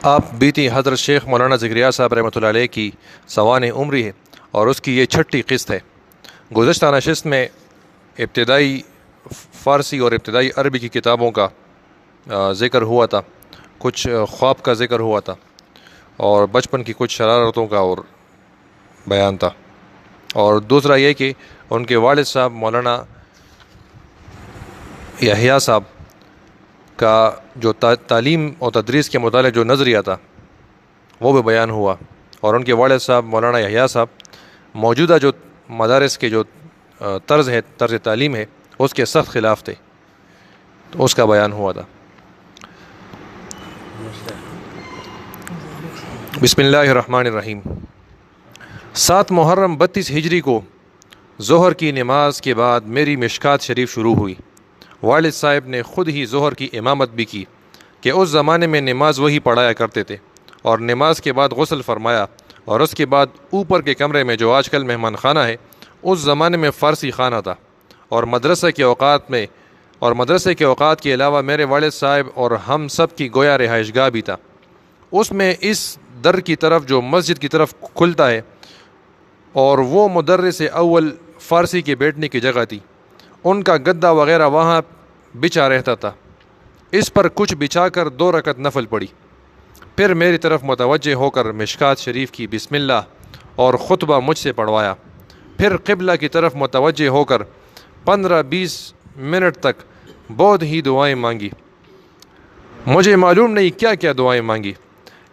آپ بیتی حضرت شیخ مولانا ذکریا صاحب رحمۃ اللہ علیہ کی سوانح عمری ہے اور اس کی یہ چھٹی قسط ہے۔ گزشتہ نشست میں ابتدائی فارسی اور ابتدائی عربی کی کتابوں کا ذکر ہوا تھا، کچھ خواب کا ذکر ہوا تھا اور بچپن کی کچھ شرارتوں کا اور بیان تھا، اور دوسرا یہ کہ ان کے والد صاحب مولانا یحییٰ صاحب کا جو تعلیم اور تدریس کے متعلق جو نظریہ تھا وہ بھی بیان ہوا، اور ان کے والد صاحب مولانا یحییٰ صاحب موجودہ جو مدارس کے جو طرز تعلیم ہے اس کے سخت خلاف تھے، تو اس کا بیان ہوا تھا۔ بسم اللہ الرحمن الرحیم۔ 7 محرم 32 ہجری کو ظہر کی نماز کے بعد میری مشکات شریف شروع ہوئی۔ والد صاحب نے خود ہی ظہر کی امامت بھی کی کہ اس زمانے میں نماز وہی پڑھایا کرتے تھے، اور نماز کے بعد غسل فرمایا، اور اس کے بعد اوپر کے کمرے میں جو آج کل مہمان خانہ ہے اس زمانے میں فارسی خانہ تھا، اور مدرسے کے اوقات کے علاوہ میرے والد صاحب اور ہم سب کی گویا رہائش گاہ بھی تھا۔ اس میں اس در کی طرف جو مسجد کی طرف کھلتا ہے، اور وہ مدرس اول فارسی کے بیٹھنے کی جگہ تھی، ان کا گدا وغیرہ وہاں بچھا رہتا تھا۔ اس پر کچھ بچھا کر 2 رکعت نفل پڑھی، پھر میری طرف متوجہ ہو کر مشکات شریف کی بسم اللہ اور خطبہ مجھ سے پڑھوایا، پھر قبلہ کی طرف متوجہ ہو کر 15-20 منٹ تک بہت ہی دعائیں مانگی۔ مجھے معلوم نہیں کیا کیا دعائیں مانگی،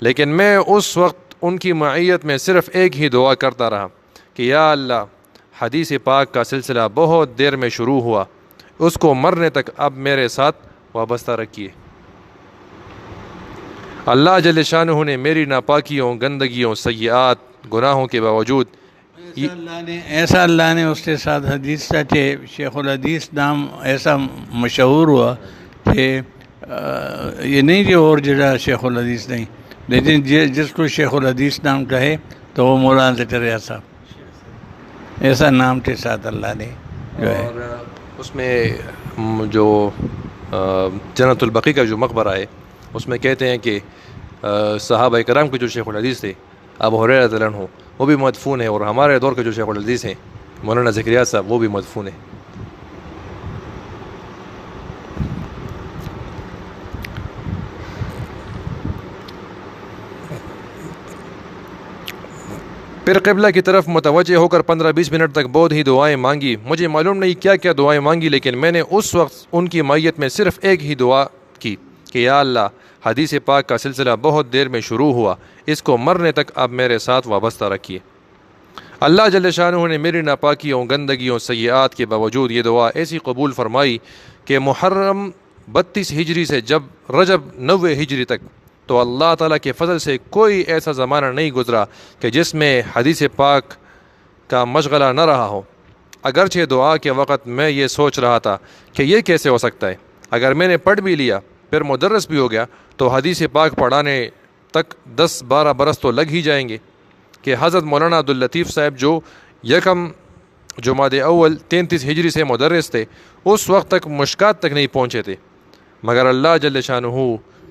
لیکن میں اس وقت ان کی معیت میں صرف ایک ہی دعا کرتا رہا کہ یا اللہ، حدیث پاک کا سلسلہ بہت دیر میں شروع ہوا، اس کو مرنے تک اب میرے ساتھ وابستہ رکھیے۔ اللہ جل شانہ نے میری ناپاکیوں، گندگیوں، سیئات، گناہوں کے باوجود ایسا اللہ نے اس کے ساتھ حدیث تھا کہ شیخ الحدیث نام ایسا مشہور ہوا کہ یہ نہیں کہ اور جگہ شیخ الحدیث نہیں، لیکن جس کو شیخ الحدیث نام کہے تو وہ مولانا ذکریا صاحب، ایسا نام کے ساتھ اللہ نے جو ہے۔ اور اس میں جو جنت البقیع کا جو مقبرہ ہے اس میں کہتے ہیں کہ صحابہ کرام کے جو شیخ الحدیث تھے ابو ہریرہ رضی اللہ عنہ وہ بھی مدفون ہیں، اور ہمارے دور کے جو شیخ الحدیث ہیں مولانا ذکریا صاحب وہ بھی مدفون ہیں۔ پھر قبلہ کی طرف متوجہ ہو کر 15-20 منٹ تک بہت ہی دعائیں مانگی۔ مجھے معلوم نہیں کیا کیا دعائیں مانگی، لیکن میں نے اس وقت ان کی معیت میں صرف ایک ہی دعا کی کہ یا اللہ، حدیث پاک کا سلسلہ بہت دیر میں شروع ہوا، اس کو مرنے تک اب میرے ساتھ وابستہ رکھیے۔ اللہ جل شانہ نے میری ناپاکیوں، گندگیوں، سیئات کے باوجود یہ دعا ایسی قبول فرمائی کہ محرم 32 ہجری سے جب رجب 90 ہجری تک تو اللہ تعالیٰ کے فضل سے کوئی ایسا زمانہ نہیں گزرا کہ جس میں حدیث پاک کا مشغلہ نہ رہا ہو۔ اگرچہ دعا کے وقت میں یہ سوچ رہا تھا کہ یہ کیسے ہو سکتا ہے، اگر میں نے پڑھ بھی لیا پھر مدرس بھی ہو گیا تو حدیث پاک پڑھانے تک 10-12 برس تو لگ ہی جائیں گے، کہ حضرت مولانا عبداللطیف صاحب جو یکم جمادی اول 33 ہجری سے مدرس تھے اس وقت تک مشکات تک نہیں پہنچے تھے، مگر اللہ جل شانہ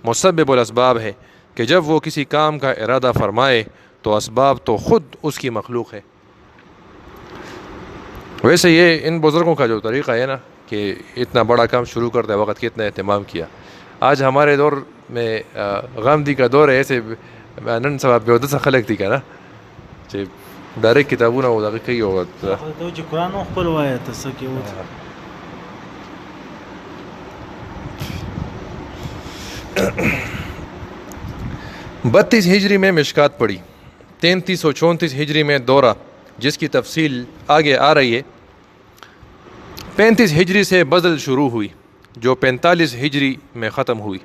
مسبب الاسباب ہے کہ جب وہ کسی کام کا ارادہ فرمائے تو اسباب تو خود اس کی مخلوق ہے۔ ویسے یہ ان بزرگوں کا جو طریقہ ہے نا کہ اتنا بڑا کام شروع کرتے وقت کتنا اہتمام کیا۔ آج ہمارے دور میں غامدی کا دور ہے، ایسے نن سبا بیودہ سے خلق تھی کا نا چې ډایرکټ کتابونه او دغه کوي او چې قرآن خپل وایه ته څه کې وځي 32 ہجری میں مشکات پڑھی، 33 اور 34 ہجری میں دورہ جس کی تفصیل آگے آ رہی ہے، 35 ہجری سے بدل شروع ہوئی جو 45 ہجری میں ختم ہوئی،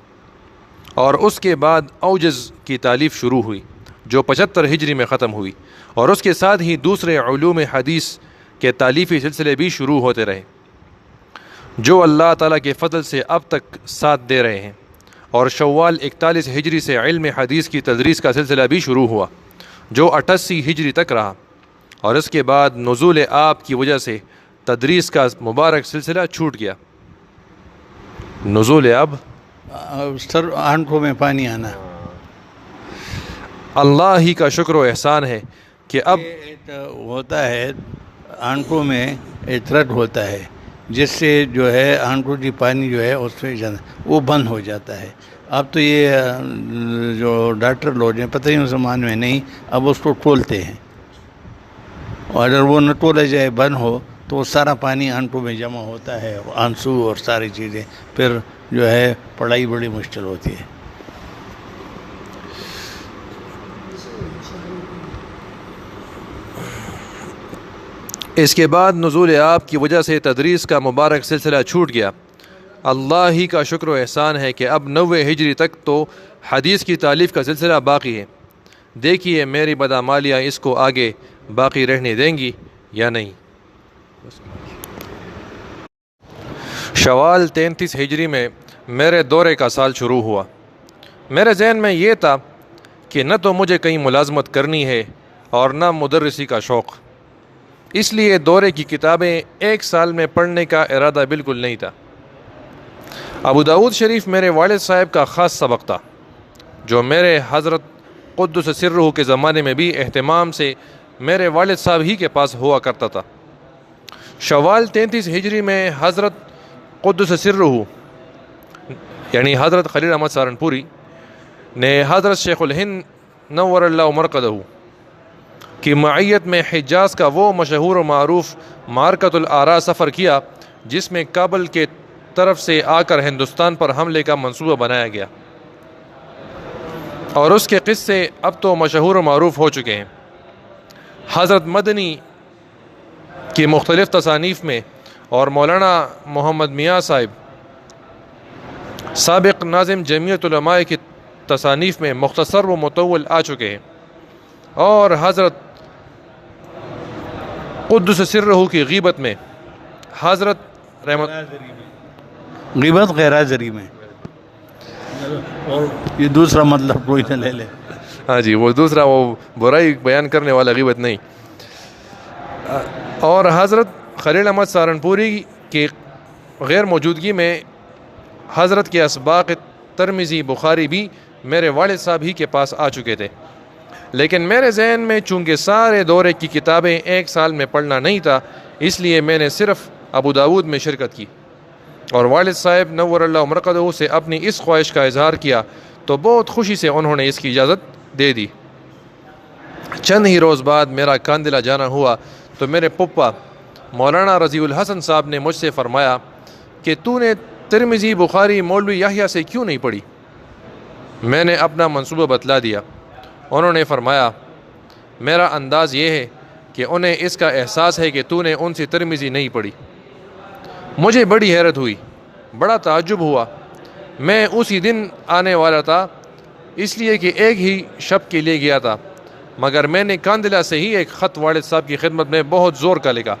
اور اس کے بعد اوجز کی تالیف شروع ہوئی جو 75 ہجری میں ختم ہوئی، اور اس کے ساتھ ہی دوسرے علوم حدیث کے تالیفی سلسلے بھی شروع ہوتے رہے جو اللہ تعالیٰ کے فضل سے اب تک ساتھ دے رہے ہیں، اور شوال 41 ہجری سے علم حدیث کی تدریس کا سلسلہ بھی شروع ہوا جو 88 ہجری تک رہا، اور اس کے بعد نزول آب کی وجہ سے تدریس کا مبارک سلسلہ چھوٹ گیا۔ نزول آب سر آنکھوں میں پانی آنا، اللہ ہی کا شکر و احسان ہے کہ اب ایک ہوتا ہے آنٹوں میں اطرت ہوتا ہے، جس سے جو ہے آنٹوں کی پانی جو ہے اس سے وہ بند ہو جاتا ہے. اب تو یہ جو ڈاکٹر لوگ ہیں پتہ ہی ان زمان میں نہیں، اب اس کو ٹولتے ہیں، اور اگر وہ نہ ٹولا جائے بند ہو تو وہ سارا پانی آنٹوں میں جمع ہوتا ہے، آنسو اور ساری چیزیں، پھر جو ہے پڑھائی بڑی مشکل ہوتی ہے. اس کے بعد نزول آپ کی وجہ سے تدریس کا مبارک سلسلہ چھوٹ گیا. اللہ ہی کا شکر و احسان ہے کہ اب 90 ہجری تک تو حدیث کی تالیف کا سلسلہ باقی ہے. دیکھیے میری بدعمالیاں اس کو آگے باقی رہنے دیں گی یا نہیں. شوال 33 ہجری میں میرے دورے کا سال شروع ہوا. میرے ذہن میں یہ تھا کہ نہ تو مجھے کہیں ملازمت کرنی ہے اور نہ مدرسی کا شوق، اس لیے دورے کی کتابیں ایک سال میں پڑھنے کا ارادہ بالکل نہیں تھا. ابو داؤد شریف میرے والد صاحب کا خاص سبق تھا، جو میرے حضرت قدس سرہ کے زمانے میں بھی اہتمام سے میرے والد صاحب ہی کے پاس ہوا کرتا تھا. شوال 33 ہجری میں حضرت قدس سرہ یعنی حضرت خلیل احمد سہارنپوری نے حضرت شیخ الہند نور اللہ مرقدہ کی معیت میں حجاز کا وہ مشہور و معروف معرکۃ الآراء سفر کیا، جس میں کابل کے طرف سے آ کر ہندوستان پر حملے کا منصوبہ بنایا گیا، اور اس کے قصے اب تو مشہور و معروف ہو چکے ہیں. حضرت مدنی کی مختلف تصانیف میں اور مولانا محمد میاں صاحب سابق ناظم جمعیت علماء کی تصانیف میں مختصر و مطول آ چکے ہیں، اور حضرت قدس سرہ کی غیبت میں حضرت غیبت غیر حاضری میں، اور یہ دوسرا مطلب کوئی نہ لے لے. ہاں جی، وہ دوسرا وہ برائی بیان کرنے والا غیبت نہیں. اور حضرت خلیل احمد سہارنپوری کی غیر موجودگی میں حضرت کے اسباق ترمذی بخاری بھی میرے والد صاحب ہی کے پاس آ چکے تھے. لیکن میرے ذہن میں چونکہ سارے دورے کی کتابیں ایک سال میں پڑھنا نہیں تھا، اس لیے میں نے صرف ابو داود میں شرکت کی، اور والد صاحب نور اللہ مرقدہ سے اپنی اس خواہش کا اظہار کیا تو بہت خوشی سے انہوں نے اس کی اجازت دے دی. چند ہی روز بعد میرا کاندلہ جانا ہوا تو میرے پپا مولانا رضی الحسن صاحب نے مجھ سے فرمایا کہ تو نے ترمذی بخاری مولوی یحییٰ سے کیوں نہیں پڑھی؟ میں نے اپنا منصوبہ بتلا دیا. انہوں نے فرمایا میرا انداز یہ ہے کہ انہیں اس کا احساس ہے کہ تو نے ان سے ترمذی نہیں پڑھی. مجھے بڑی حیرت ہوئی، بڑا تعجب ہوا. میں اسی دن آنے والا تھا، اس لیے کہ ایک ہی شب کے لیے گیا تھا، مگر میں نے کاندلہ سے ہی ایک خط والد صاحب کی خدمت میں بہت زور کا لکھا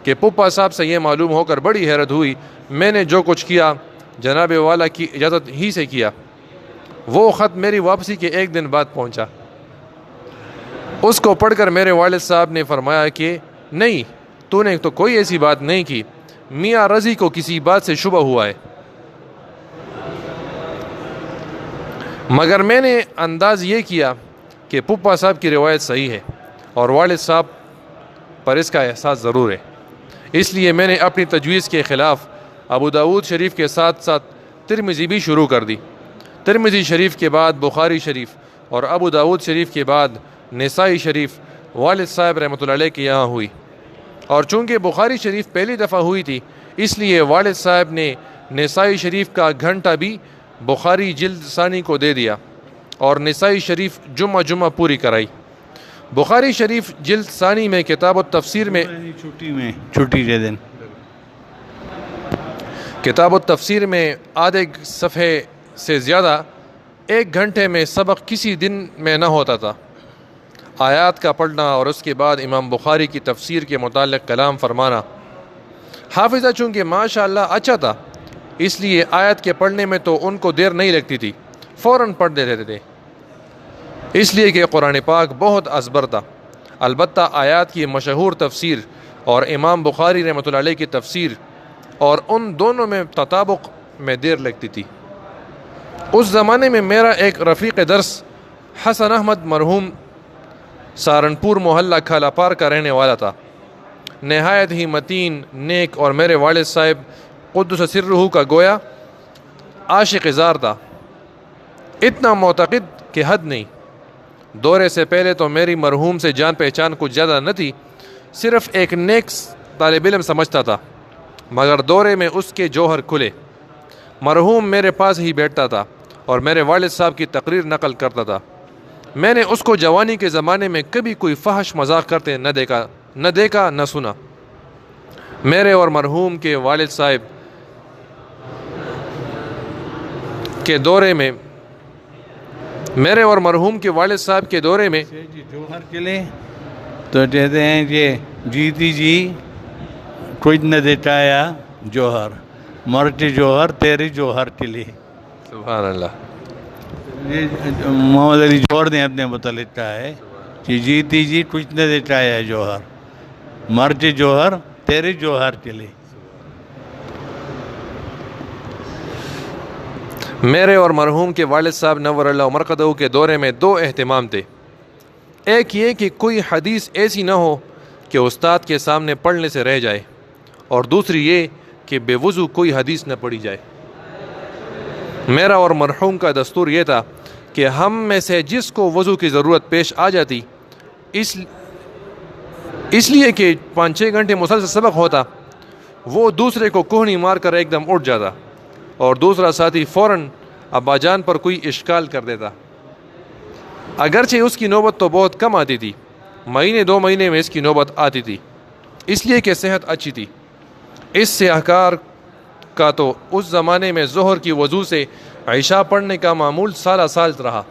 کہ پپا صاحب سے یہ معلوم ہو کر بڑی حیرت ہوئی. میں نے جو کچھ کیا جناب والا کی اجازت ہی سے کیا. وہ خط میری واپسی کے ایک دن بعد پہنچا. اس کو پڑھ کر میرے والد صاحب نے فرمایا کہ نہیں، تو نے تو کوئی ایسی بات نہیں کی، میاں رضی کو کسی بات سے شبہ ہوا ہے. مگر میں نے انداز یہ کیا کہ پپا صاحب کی روایت صحیح ہے اور والد صاحب پر اس کا احساس ضرور ہے، اس لیے میں نے اپنی تجویز کے خلاف ابو داود شریف کے ساتھ ساتھ ترمذی بھی شروع کر دی. ترمذی شریف کے بعد بخاری شریف اور ابو داود شریف کے بعد نسائی شریف والد صاحب رحمۃ اللہ علیہ کے یہاں ہوئی، اور چونکہ بخاری شریف پہلی دفعہ ہوئی تھی اس لیے والد صاحب نے نسائی شریف کا گھنٹہ بھی بخاری جلد ثانی کو دے دیا اور نسائی شریف جمعہ پوری کرائی. بخاری شریف جلد ثانی میں کتاب التفسیر میں چھٹی کے دن کتاب التفسیر میں آدھے صفحے سے زیادہ ایک گھنٹے میں سبق کسی دن میں نہ ہوتا تھا. آیات کا پڑھنا اور اس کے بعد امام بخاری کی تفسیر کے متعلق کلام فرمانا. حافظہ چونکہ ماشاءاللہ اچھا تھا، اس لیے آیت کے پڑھنے میں تو ان کو دیر نہیں لگتی تھی، فوراً پڑھ دیتے تھے، اس لیے کہ قرآن پاک بہت ازبر تھا. البتہ آیات کی مشہور تفسیر اور امام بخاری رحمۃ اللہ علیہ کی تفسیر اور ان دونوں میں تطابق میں دیر لگتی تھی. اس زمانے میں میرا ایک رفیق درس حسن احمد مرحوم سہارنپور محلہ کھالاپار کا رہنے والا تھا، نہایت ہی متین، نیک اور میرے والد صاحب قدس سرہ کا گویا عاشق زار تھا، اتنا معتقد کہ حد نہیں۔ دورے سے پہلے تو میری مرحوم سے جان پہچان کچھ زیادہ نہ تھی، صرف ایک نیک طالب علم سمجھتا تھا، مگر دورے میں اس کے جوہر کھلے۔ مرحوم میرے پاس ہی بیٹھتا تھا اور میرے والد صاحب کی تقریر نقل کرتا تھا۔ میں نے اس کو جوانی کے زمانے میں کبھی کوئی فحش مذاق کرتے نہ دیکھا نہ سنا۔ میرے اور مرحوم کے والد صاحب کے دورے میں جوہر چلے تو کہتے ہیں کہ جیتی جی کچھ نہ دٹایا جوہر، مرتے جوہر تیری جوہر چلی۔ سبحان اللہ۔ یہ محمد علی جوہر نے اپنے متعلق کہا ہے کہ جیتی جی کچھ نہ دٹایا جوہر، مرتے جوہر تیری جوہر چلی۔ میرے اور مرحوم کے والد صاحب نور اللہ مرقدہ کے دورے میں دو اہتمام تھے، ایک یہ کہ کوئی حدیث ایسی نہ ہو کہ استاد کے سامنے پڑھنے سے رہ جائے، اور دوسری یہ کہ بے وضو کوئی حدیث نہ پڑھی جائے۔ میرا اور مرحوم کا دستور یہ تھا کہ ہم میں سے جس کو وضو کی ضرورت پیش آ جاتی، اس لیے کہ 5-6 گھنٹے مسلسل سبق ہوتا، وہ دوسرے کو کوہنی مار کر ایک دم اٹھ جاتا اور دوسرا ساتھی فوراً ابا جان پر کوئی اشکال کر دیتا۔ اگرچہ اس کی نوبت تو بہت کم آتی تھی، مہینے 2 مہینے میں اس کی نوبت آتی تھی، اس لیے کہ صحت اچھی تھی۔ اس سیاہکار کا تو اس زمانے میں ظہر کی وضو سے عشاء پڑھنے کا معمول سالہ سال رہا،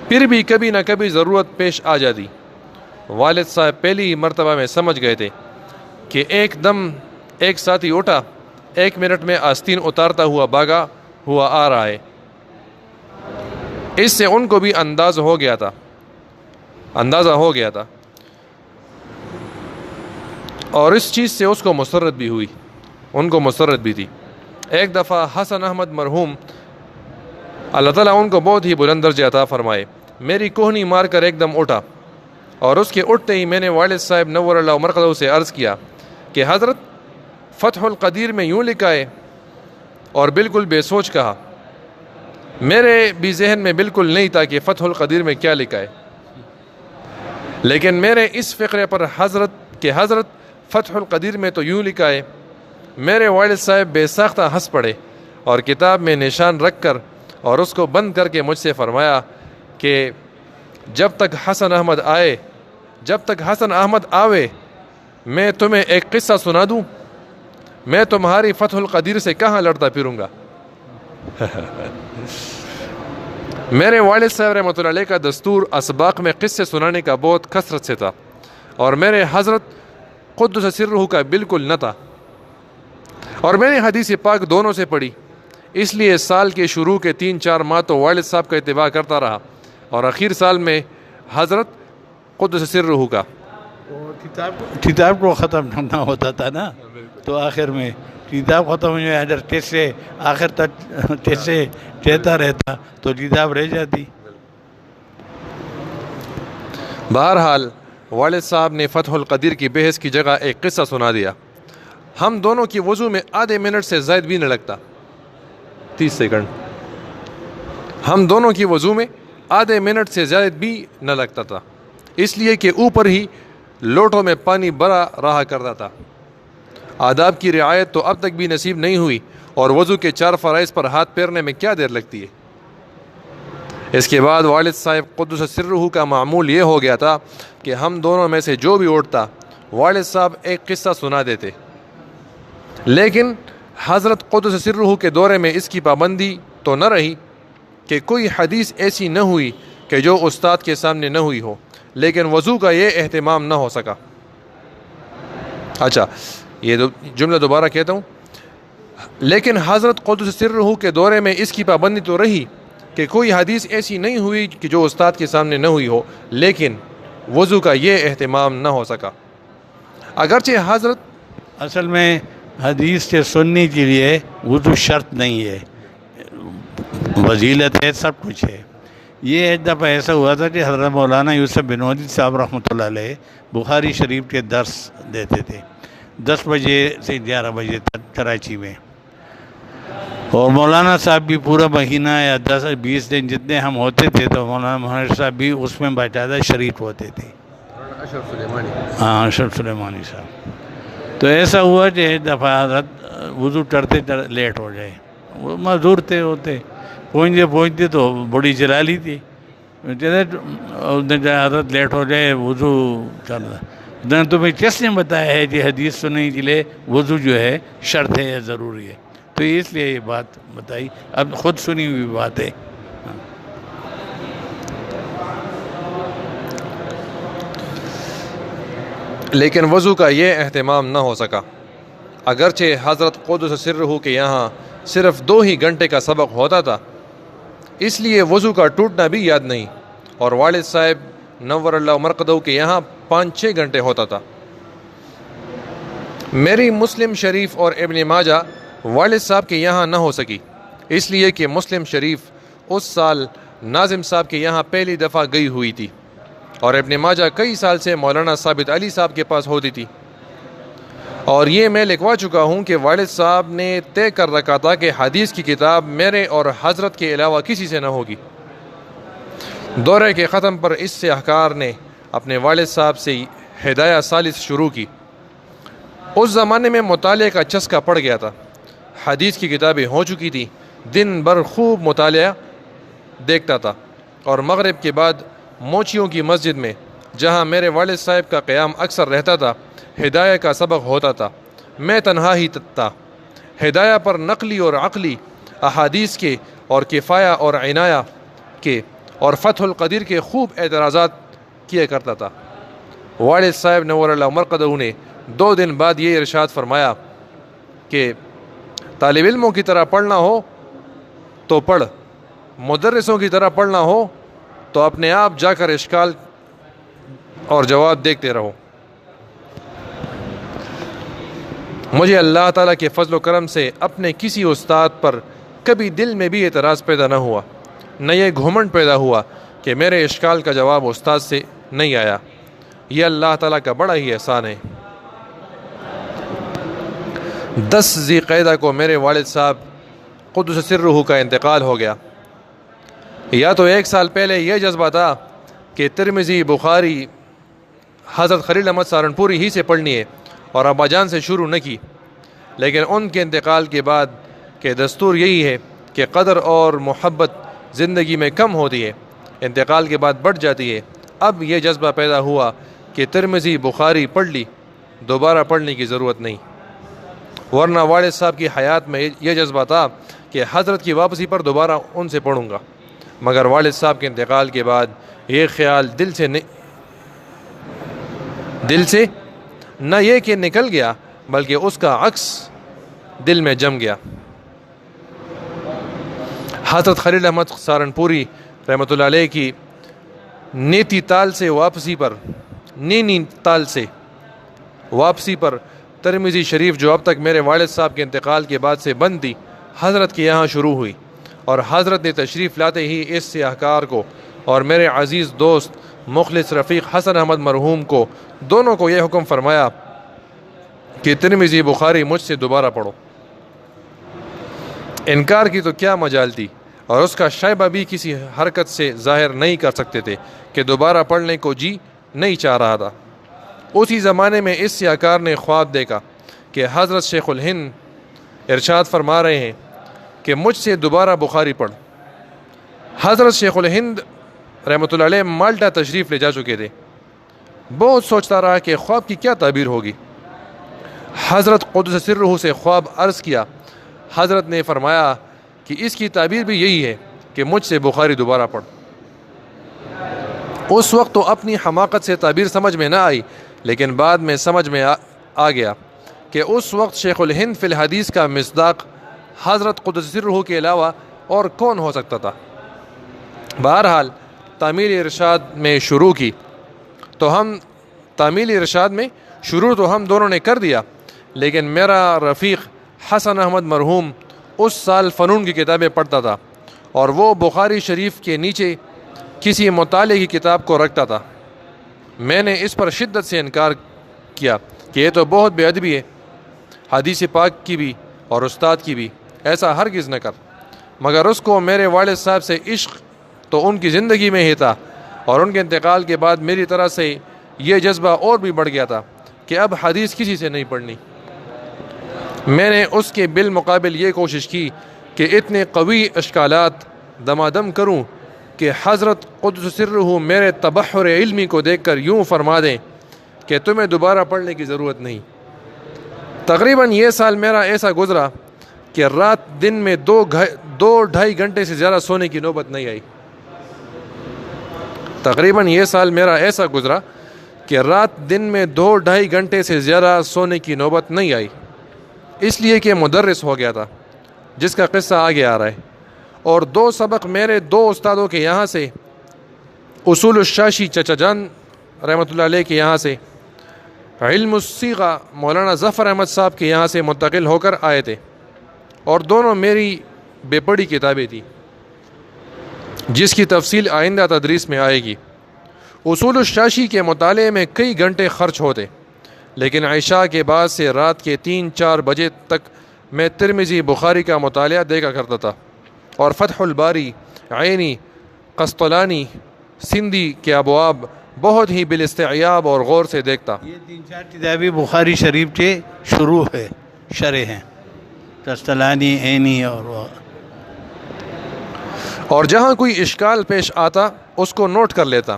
پھر بھی کبھی نہ کبھی ضرورت پیش آ جاتی۔ والد صاحب پہلی ہی مرتبہ میں سمجھ گئے تھے کہ ایک دم ایک ساتھی اٹھا، 1 منٹ میں آستین اتارتا ہوا بھاگا ہوا آ رہا ہے۔ اس سے ان کو بھی اندازہ ہو گیا تھا اور اس چیز سے اس کو مسرت بھی ہوئی، ان کو مسرت بھی تھی۔ ایک دفعہ حسن احمد مرحوم اللہ تعالیٰ ان کو بہت ہی بلند درجہ عطا فرمائے، میری کوہنی مار کر ایک دم اٹھا، اور اس کے اٹھتے ہی میں نے والد صاحب نور اللہ مرقدہ سے عرض کیا کہ حضرت فتح القدیر میں یوں لکھا ہے، اور بالکل بے سوچ کہا۔ میرے بھی ذہن میں بالکل نہیں تھا کہ فتح القدیر میں کیا لکھا ہے، لیکن میرے اس فقرے پر حضرت فتح القدیر میں تو یوں لکھا ہے، میرے والد صاحب بے ساختہ ہنس پڑے اور کتاب میں نشان رکھ کر اور اس کو بند کر کے مجھ سے فرمایا کہ جب تک حسن احمد آوے میں تمہیں ایک قصہ سنا دوں، میں تمہاری فتح القدیر سے کہاں لڑتا پھروں گا۔ میرے والد صاحب رحمۃ اللہ علیہ کا دستور اسباق میں قصے سنانے کا بہت کثرت سے تھا، اور میرے حضرت قدس سرہ کا بالکل نہ تھا، اور میں نے حدیث پاک دونوں سے پڑھی، اس لیے سال کے شروع کے 3-4 ماہ تو والد صاحب کا اتباع کرتا رہا، اور آخر سال میں حضرت قدس سرہ کا۔ کتاب کو ختم کرنا ہوتا تھا نا، تو آخر میں کتاب ختم ہو جائے، اگر کیسے آخر تک کیسے کہتا رہتا تو کتاب رہ جاتی۔ بہرحال والد صاحب نے فتح القدیر کی بحث کی جگہ ایک قصہ سنا دیا۔ ہم دونوں کی وضو میں آدھے منٹ سے زائد بھی نہ لگتا، 30 سیکنڈ، ہم دونوں کی وضو میں آدھے منٹ سے زائد بھی نہ لگتا تھا، اس لیے کہ اوپر ہی لوٹوں میں پانی بھرا رہا کرتا تھا۔ آداب کی رعایت تو اب تک بھی نصیب نہیں ہوئی، اور وضو کے 4 فرائض پر ہاتھ پھیرنے میں کیا دیر لگتی ہے۔ اس کے بعد والد صاحب قدس سرہ کا معمول یہ ہو گیا تھا کہ ہم دونوں میں سے جو بھی اٹھتا والد صاحب ایک قصہ سنا دیتے، لیکن حضرت قدس سرہ کے دورے میں اس کی پابندی تو نہ رہی کہ کوئی حدیث ایسی نہ ہوئی کہ جو استاد کے سامنے نہ ہوئی ہو، لیکن وضو کا یہ اہتمام نہ ہو سکا۔ اچھا، یہ جملہ دوبارہ کہتا ہوں، لیکن حضرت قدس سرہ کے دورے میں اس کی پابندی تو رہی کہ کوئی حدیث ایسی نہیں ہوئی کہ جو استاد کے سامنے نہ ہوئی ہو، لیکن وضو کا یہ اہتمام نہ ہو سکا۔ اگرچہ حضرت اصل میں حدیث کے سننے کے لیے وضو شرط نہیں ہے، فضیلت ہے، سب کچھ ہے، یہ ایک دفعہ ایسا ہوا تھا کہ حضرت مولانا یوسف بنوری صاحب رحمۃ اللہ علیہ بخاری شریف کے درس دیتے تھے 10 بجے سے 11 بجے تک کراچی میں، اور مولانا صاحب بھی پورا مہینہ یا 10-20 دن جتنے ہم ہوتے تھے تو مولانا محمد صاحب بھی اس میں باقاعدہ شریک ہوتے تھے، ہاں اشرف سلیمانی صاحب۔ تو ایسا ہوا کہ ایک دفعہ حضرت وضو کرتے لیٹ ہو جائے، وہ معذور تھے ہوتے، پہنچتے تو بڑی جلالی تھی، حضرت لیٹ ہو جائے وضو کرنا، تمہیں کس نے بتایا ہے کہ حدیث سننے کے لیے وضو جو ہے شرط ہے یا ضروری ہے؟ تو اس لیے یہ بات بتائی، اب خود سنی ہوئی بات ہے۔ لیکن وضو کا یہ اہتمام نہ ہو سکا، اگرچہ حضرت قدس سرہ کے یہاں صرف 2 ہی گھنٹے کا سبق ہوتا تھا، اس لیے وضو کا ٹوٹنا بھی یاد نہیں، اور والد صاحب نور اللہ مرقدہ کے یہاں 5-6 گھنٹے ہوتا تھا۔ میری مسلم شریف اور ابن ماجہ والد صاحب کے یہاں نہ ہو سکی، اس لیے کہ مسلم شریف اس سال ناظم صاحب کے یہاں پہلی دفعہ گئی ہوئی تھی، اور ابن ماجہ کئی سال سے مولانا ثابت علی صاحب کے پاس ہوتی تھی، اور یہ میں لکھوا چکا ہوں کہ والد صاحب نے طے کر رکھا تھا کہ حدیث کی کتاب میرے اور حضرت کے علاوہ کسی سے نہ ہوگی۔ دورے کے ختم پر اس سیاہکار نے اپنے والد صاحب سے ہدایہ ثالث شروع کی۔ اس زمانے میں مطالعے کا چسکا پڑ گیا تھا، حدیث کی کتابیں ہو چکی تھی، دن بھر خوب مطالعہ دیکھتا تھا، اور مغرب کے بعد موچیوں کی مسجد میں جہاں میرے والد صاحب کا قیام اکثر رہتا تھا ہدایہ کا سبق ہوتا تھا۔ میں تنہا ہی تھا، ہدایہ پر نقلی اور عقلی احادیث کے اور کفایہ اور عنایہ کے اور فتح القدیر کے خوب اعتراضات کیا کرتا تھا۔ والد صاحب نور اللہ مرقدہ نے 2 دن بعد یہ ارشاد فرمایا کہ طالب علموں کی طرح پڑھنا ہو تو پڑھ، مدرسوں کی طرح پڑھنا ہو تو اپنے آپ جا کر اشکال اور جواب دیکھتے رہو۔ مجھے اللہ تعالیٰ کے فضل و کرم سے اپنے کسی استاد پر کبھی دل میں بھی اعتراض پیدا نہ ہوا، نہ یہ گھمنڈ پیدا ہوا کہ میرے اشکال کا جواب استاد سے نہیں آیا۔ یہ اللہ تعالیٰ کا بڑا ہی احسان ہے۔ 10 ذی قعدہ کو میرے والد صاحب قدس سرہ کا انتقال ہو گیا۔ یا تو 1 سال پہلے یہ جذبہ تھا کہ ترمذی، بخاری حضرت خلیل احمد سہارنپوری ہی سے پڑھنی ہے اور ابا جان سے شروع نہ کی، لیکن ان کے انتقال کے بعد کہ دستور یہی ہے کہ قدر اور محبت زندگی میں کم ہوتی ہے، انتقال کے بعد بڑھ جاتی ہے۔ اب یہ جذبہ پیدا ہوا کہ ترمذی، بخاری پڑھ لی، دوبارہ پڑھنے کی ضرورت نہیں، ورنہ والد صاحب کی حیات میں یہ جذبہ تھا کہ حضرت کی واپسی پر دوبارہ ان سے پڑھوں گا، مگر والد صاحب کے انتقال کے بعد یہ خیال دل سے نہ یہ کہ نکل گیا بلکہ اس کا عکس دل میں جم گیا۔ حضرت خلیل احمد سہارنپوری رحمۃ اللہ علیہ کی نینی تال سے واپسی پر ترمذی شریف جو اب تک میرے والد صاحب کے انتقال کے بعد سے بند تھی، حضرت کے یہاں شروع ہوئی، اور حضرت نے تشریف لاتے ہی اس سیاہکار کو اور میرے عزیز دوست مخلص رفیق حسن احمد مرحوم کو دونوں کو یہ حکم فرمایا کہ ترمذی، بخاری مجھ سے دوبارہ پڑھو۔ انکار کی تو کیا مجال تھی، اور اس کا شائبہ بھی کسی حرکت سے ظاہر نہیں کر سکتے تھے کہ دوبارہ پڑھنے کو جی نہیں چاہ رہا تھا۔ اسی زمانے میں اس سیاہکار نے خواب دیکھا کہ حضرت شیخ الہند ارشاد فرما رہے ہیں کہ مجھ سے دوبارہ بخاری پڑھ۔ حضرت شیخ الہند رحمۃ اللہ علیہ مالٹا تشریف لے جا چکے تھے۔ بہت سوچتا رہا کہ خواب کی کیا تعبیر ہوگی۔ حضرت قدس سرہ سے خواب عرض کیا، حضرت نے فرمایا کہ اس کی تعبیر بھی یہی ہے کہ مجھ سے بخاری دوبارہ پڑھ۔ اس وقت تو اپنی حماقت سے تعبیر سمجھ میں نہ آئی، لیکن بعد میں سمجھ میں آ گیا کہ اس وقت شیخ الہند فی الحدیث کا مصداق حضرت قدس سرہ کے علاوہ اور کون ہو سکتا تھا۔ بہرحال تعمیل ارشاد میں شروع تو ہم دونوں نے کر دیا، لیکن میرا رفیق حسن احمد مرحوم اس سال فنون کی کتابیں پڑھتا تھا، اور وہ بخاری شریف کے نیچے کسی مطالعے کی کتاب کو رکھتا تھا۔ میں نے اس پر شدت سے انکار کیا کہ یہ تو بہت بے ادبی ہے، حدیث پاک کی بھی اور استاد کی بھی، ایسا ہرگز نہ کر۔ مگر اس کو میرے والد صاحب سے عشق تو ان کی زندگی میں ہی تھا، اور ان کے انتقال کے بعد میری طرح سے یہ جذبہ اور بھی بڑھ گیا تھا کہ اب حدیث کسی سے نہیں پڑھنی۔ میں نے اس کے بالمقابل یہ کوشش کی کہ اتنے قوی اشکالات دمادم کروں کہ حضرت قدس سرہ میرے تبحر علمی کو دیکھ کر یوں فرما دیں کہ تمہیں دوبارہ پڑھنے کی ضرورت نہیں۔ تقریباً یہ سال میرا ایسا گزرا کہ رات دن میں دو ڈھائی گھنٹے سے زیادہ سونے کی نوبت نہیں آئی۔ تقریباً یہ سال میرا ایسا گزرا کہ رات دن میں 2-2.5 گھنٹے سے زیادہ سونے کی نوبت نہیں آئی، اس لیے کہ مدرس ہو گیا تھا، جس کا قصہ آگے آ رہا ہے۔ اور 2 سبق میرے 2 استادوں کے یہاں سے، اصول الشاشی چچا جان رحمۃ اللہ علیہ کے یہاں سے، علم الصیغہ مولانا ظفر احمد صاحب کے یہاں سے منتقل ہو کر آئے تھے، اور دونوں میری بے پڑھی کتابیں تھیں، جس کی تفصیل آئندہ تدریس میں آئے گی۔ اصول الشاشی کے مطالعے میں کئی گھنٹے خرچ ہوتے، لیکن عشاء کے بعد سے رات کے 3-4 بجے تک میں ترمذی بخاری کا مطالعہ دیکھا کرتا تھا، اور فتح الباری، عینی، قسطلانی، سندھی کے ابواب بہت ہی بالاستیعاب اور غور سے دیکھتا۔ یہ 3-4 کتابیں بخاری شریف کے شروع ہے، شرح ہیں، قسطلانی، عینی اور جہاں کوئی اشکال پیش آتا اس کو نوٹ کر لیتا،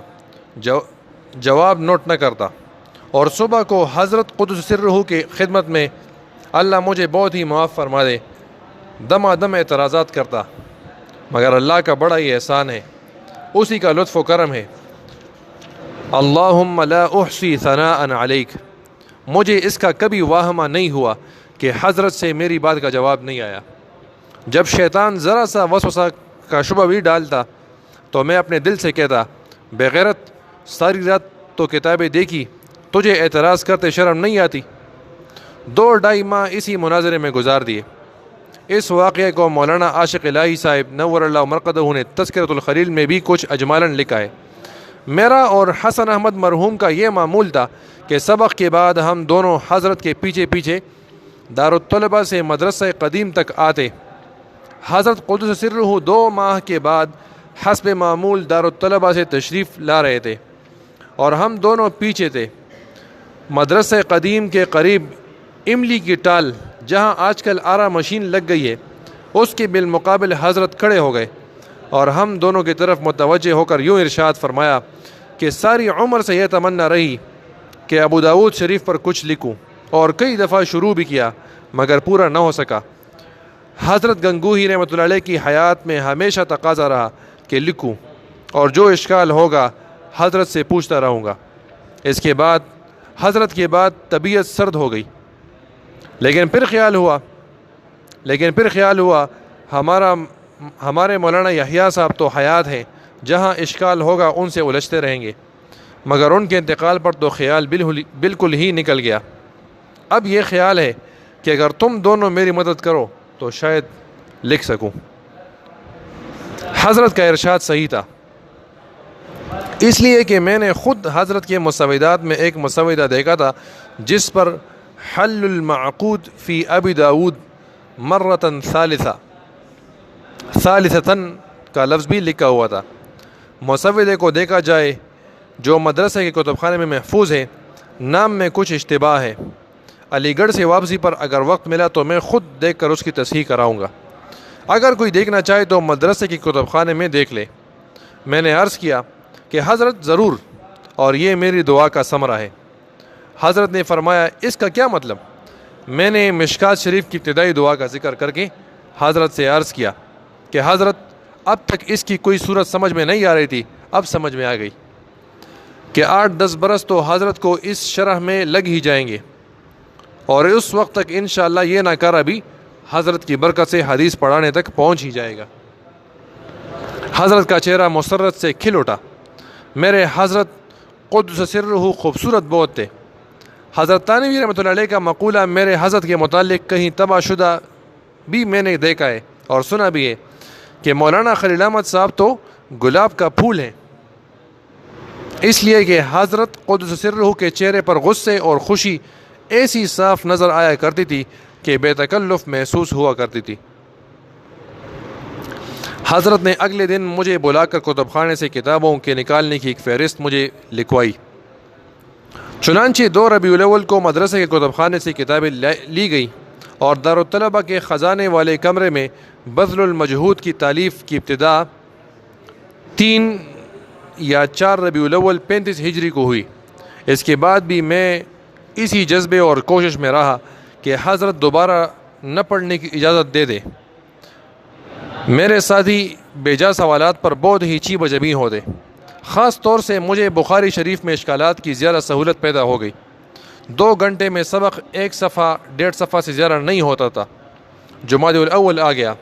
جواب نوٹ نہ کرتا، اور صبح کو حضرت قدس سرہ کی خدمت میں، اللہ مجھے بہت ہی معاف فرما دے، دم اعتراضات کرتا۔ مگر اللہ کا بڑا ہی احسان ہے، اسی کا لطف و کرم ہے۔ اللہم لا احصی ثناء علیک، مجھے اس کا کبھی واہمہ نہیں ہوا کہ حضرت سے میری بات کا جواب نہیں آیا۔ جب شیطان ذرا سا وسوسہ کا شبہ بھی ڈالتا تو میں اپنے دل سے کہتا، بغیرت، ساری رات تو کتابیں دیکھی، تجھے اعتراض کرتے شرم نہیں آتی؟ 2-2.5 ماہ اسی مناظرے میں گزار دیے۔ اس واقعے کو مولانا عاشق الہی صاحب نور اللہ مرقدہ نے تذکرۃ الخلیل میں بھی کچھ اجمالاً لکھا ہے۔ میرا اور حسن احمد مرحوم کا یہ معمول تھا کہ سبق کے بعد ہم دونوں حضرت کے پیچھے پیچھے دارالطلبہ سے مدرسہ قدیم تک آتے۔ حضرت قدس سرہ 2 ماہ کے بعد حسب معمول دارالطلبہ سے تشریف لا رہے تھے، اور ہم دونوں پیچھے تھے۔ مدرسہ قدیم کے قریب املی کی ٹال، جہاں آج کل آرا مشین لگ گئی ہے، اس کے بالمقابل حضرت کھڑے ہو گئے، اور ہم دونوں کی طرف متوجہ ہو کر یوں ارشاد فرمایا کہ ساری عمر سے یہ تمنا رہی کہ ابو داؤد شریف پر کچھ لکھوں، اور کئی دفعہ شروع بھی کیا مگر پورا نہ ہو سکا۔ حضرت گنگوہی رحمۃ اللہ علیہ کی حیات میں ہمیشہ تقاضا رہا کہ لکھوں، اور جو اشکال ہوگا حضرت سے پوچھتا رہوں گا۔ اس کے بعد حضرت کے بعد طبیعت سرد ہو گئی، لیکن پھر خیال ہوا ہمارے مولانا یحییٰ صاحب تو حیات ہیں، جہاں اشکال ہوگا ان سے الجھتے رہیں گے، مگر ان کے انتقال پر تو خیال بالکل ہی نکل گیا۔ اب یہ خیال ہے کہ اگر تم دونوں میری مدد کرو تو شاید لکھ سکوں۔ حضرت کا ارشاد صحیح تھا، اس لیے کہ میں نے خود حضرت کے مسودات میں ایک مسودہ دیکھا تھا جس پر حل المعقود فی ابی داود مرتن ثالثتاً کا لفظ بھی لکھا ہوا تھا۔ مسودے کو دیکھا جائے جو مدرسے کے کتب خانے میں محفوظ ہے، نام میں کچھ اشتباہ ہے۔ علی گڑھ سے واپسی پر اگر وقت ملا تو میں خود دیکھ کر اس کی تصحیح کراؤں گا۔ اگر کوئی دیکھنا چاہے تو مدرسے کے کتب خانے میں دیکھ لے۔ میں نے عرض کیا کہ حضرت ضرور، اور یہ میری دعا کا ثمرہ ہے۔ حضرت نے فرمایا، اس کا کیا مطلب؟ میں نے مشکات شریف کی ابتدائی دعا کا ذکر کر کے حضرت سے عرض کیا کہ حضرت اب تک اس کی کوئی صورت سمجھ میں نہیں آ رہی تھی، اب سمجھ میں آ گئی کہ 8-10 برس تو حضرت کو اس شرح میں لگ ہی جائیں گے، اور اس وقت تک انشاءاللہ یہ ناکارہ بھی حضرت کی برکت سے حدیث پڑھانے تک پہنچ ہی جائے گا۔ حضرت کا چہرہ مسرت سے کھل اٹھا۔ میرے حضرت قدس سرہ خوبصورت بہت تھے۔ حضرت تھانوی رحمۃ اللہ علیہ کا مقولہ میرے حضرت کے متعلق کہیں طبع شدہ بھی میں نے دیکھا ہے اور سنا بھی ہے کہ مولانا خلیل احمد صاحب تو گلاب کا پھول ہیں، اس لیے کہ حضرت قدس سرہ کے چہرے پر غصے اور خوشی ایسی صاف نظر آیا کرتی تھی کہ بے تکلف محسوس ہوا کرتی تھی۔ حضرت نے اگلے دن مجھے بلا کر کتب خانے سے کتابوں کے نکالنے کی ایک فہرست مجھے لکھوائی۔ چنانچہ 2 ربیع الاول کو مدرسے کے کتب خانے سے کتابیں لی گئی اور دارالطلبہ کے خزانے والے کمرے میں بذل المجہود کی تالیف کی ابتدا 3 یا 4 ربیع الاول 35 ہجری کو ہوئی۔ اس کے بعد بھی میں اسی جذبے اور کوشش میں رہا کہ حضرت دوبارہ نہ پڑھنے کی اجازت دے دے۔ میرے ساتھی بے جا سوالات پر بہت ہی چیب و جبیں ہوتے، خاص طور سے مجھے بخاری شریف میں اشکالات کی زیادہ سہولت پیدا ہو گئی۔ 2 گھنٹے میں سبق 1 صفحہ 1.5 صفحہ سے زیادہ نہیں ہوتا تھا۔ جمادی الاول آ گیا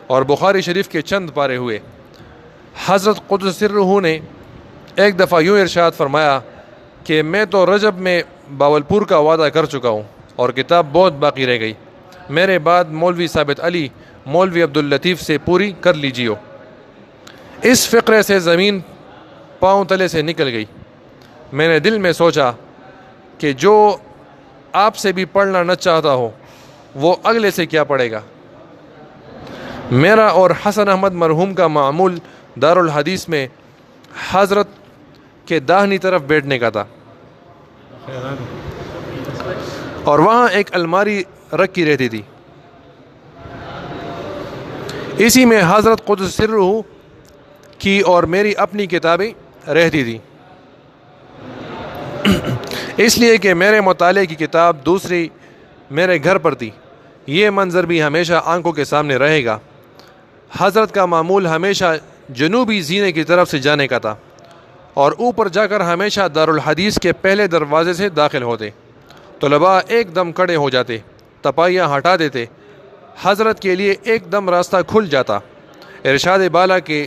اور بخاری شریف کے چند پارے ہوئے۔ حضرت قدس سرہ نے ایک دفعہ یوں ارشاد فرمایا کہ میں تو رجب میں باولپور کا وعدہ کر چکا ہوں اور کتاب بہت باقی رہ گئی، میرے بعد مولوی ثابت علی، مولوی عبداللطیف سے پوری کر لیجیو۔ اس فقرے سے زمین پاؤں تلے سے نکل گئی۔ میں نے دل میں سوچا کہ جو آپ سے بھی پڑھنا نہ چاہتا ہو وہ اگلے سے کیا پڑھے گا۔ میرا اور حسن احمد مرحوم کا معمول دارالحدیث میں حضرت کے داہنی طرف بیٹھنے کا تھا اور وہاں ایک الماری رکھی رہتی تھی، اسی میں حضرت قدس سرہ کی اور میری اپنی کتابیں رہتی تھی، اس لیے کہ میرے مطالعے کی کتاب دوسری میرے گھر پر تھی۔ یہ منظر بھی ہمیشہ آنکھوں کے سامنے رہے گا۔ حضرت کا معمول ہمیشہ جنوبی زینے کی طرف سے جانے کا تھا اور اوپر جا کر ہمیشہ دارالحدیث کے پہلے دروازے سے داخل ہوتے۔ طلباء ایک دم کھڑے ہو جاتے، تپائیاں ہٹا دیتے، حضرت کے لیے ایک دم راستہ کھل جاتا۔ ارشاد بالا کے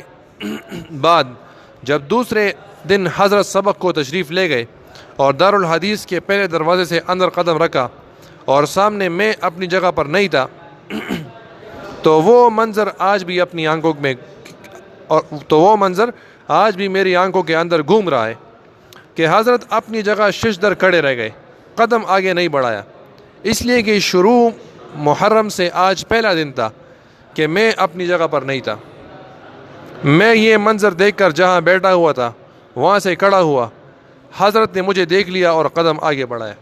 بعد جب دوسرے دن حضرت سبق کو تشریف لے گئے اور دارالحدیث کے پہلے دروازے سے اندر قدم رکھا اور سامنے میں اپنی جگہ پر نہیں تھا، تو وہ منظر آج بھی میری آنکھوں کے اندر گھوم رہا ہے کہ حضرت اپنی جگہ ششدر کھڑے رہ گئے، قدم آگے نہیں بڑھایا، اس لیے کہ شروع محرم سے آج پہلا دن تھا کہ میں اپنی جگہ پر نہیں تھا۔ میں یہ منظر دیکھ کر جہاں بیٹھا ہوا تھا وہاں سے کھڑا ہوا، حضرت نے مجھے دیکھ لیا اور قدم آگے بڑھایا،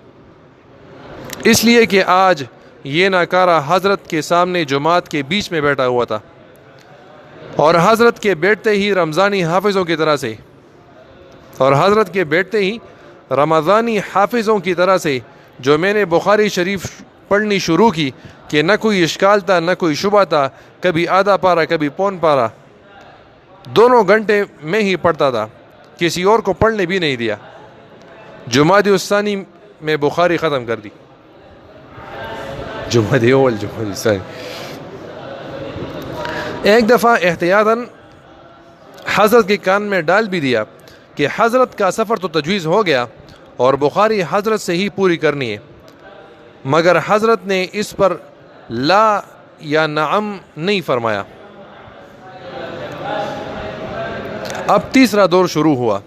اس لیے کہ آج یہ ناکارہ حضرت کے سامنے جماعت کے بیچ میں بیٹھا ہوا تھا اور حضرت کے بیٹھتے ہی رمضانی حافظوں کی طرح سے جو میں نے بخاری شریف پڑھنی شروع کی کہ نہ کوئی اشکال تھا نہ کوئی شبہ تھا، کبھی آدھا پارا کبھی پون پارا، 2 گھنٹے میں ہی پڑھتا تھا، کسی اور کو پڑھنے بھی نہیں دیا۔ جمادی الثانی میں بخاری ختم کر دی۔ جمادی اول جمادی الثانی۔ ایک دفعہ احتیاطاً حضرت کے کان میں ڈال بھی دیا کہ حضرت کا سفر تو تجویز ہو گیا اور بخاری حضرت سے ہی پوری کرنی ہے، مگر حضرت نے اس پر لا یا نعم نہیں فرمایا۔ اب تیسرا دور شروع ہوا۔